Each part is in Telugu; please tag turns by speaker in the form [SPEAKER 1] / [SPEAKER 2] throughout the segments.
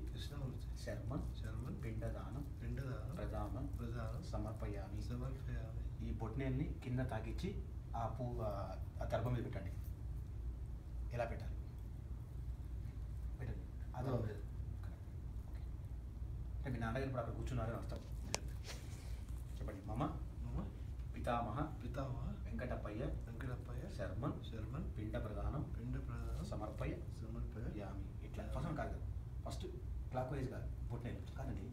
[SPEAKER 1] కృష్ణమూర్తి శర్మన్ పిండదానం ప్రధానం సమర్పయామి. ఈ బొట్నేల్ని కింద తాకిచ్చి ఆ పువ్వు ఆ దర్భ మీద పెట్టండి. ఎలా పెట్టాలి పెట్టండి. అదే ఓకే. అంటే మీ నాన్నగారు ఇప్పుడు అక్కడ కూర్చున్నారని అర్థం. చెప్పండి. మమ పితామహ వెంకటప్పయ్య శర్మన్ పిండ ప్రధానం సమర్పయామి. ఇట్లా ఫస్ట్ కాదు, ఫస్ట్ క్లాక్ వైజ్ కాదు, బొట్నేలు కాదండి.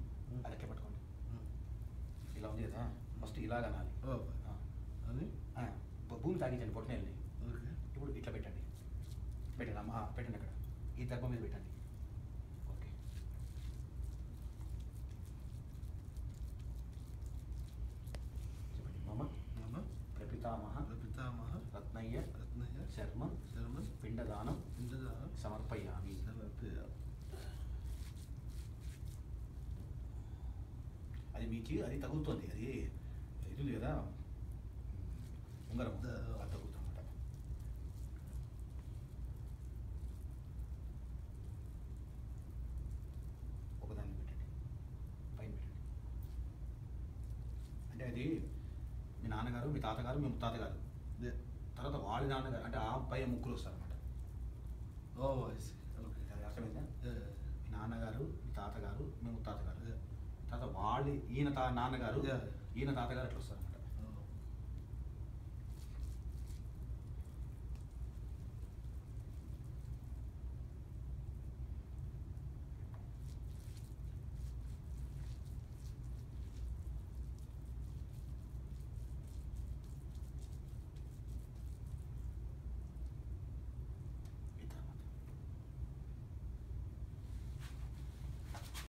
[SPEAKER 1] అది ఎట్లా పట్టుకోండి, ఇలా ఉంది కదా, ఫస్ట్ ఇలాగ అనాలి. భూమి తాగించండి బొట్నేల్ని. ఇప్పుడు ఇట్లా పెట్టండి పెట్టండి అక్కడ ఈ దర్భ మీద పెట్టండి. ఓకే. చెప్పండి. మమ ప్రపితామహ రత్నయ్య శర్మన్ పిండదానం సమర్పయామి. అది మీకు అది తగులుతుంది, అది ఇది ఉంది కదా ఉంగరం, అది తగులుతుంది అన్నమాట. ఒకదాన్ని పెట్టండి, పైన పెట్టండి. అంటే అది మీ నాన్నగారు, మీ తాతగారు, మీ ముత్తాతగారు, తర్వాత వాళ్ళ నాన్నగారు, అంటే ఆ పై ముగ్గురు వస్తారు అన్నమాట. అర్థమైందా? మీ నాన్నగారు, మీ తాతగారు, మీ ముత్తాతగారు, తర్వాత వాళ్ళు ఈయన నాన్నగారు, ఈయన తాతగారు అట్లా వస్తారు.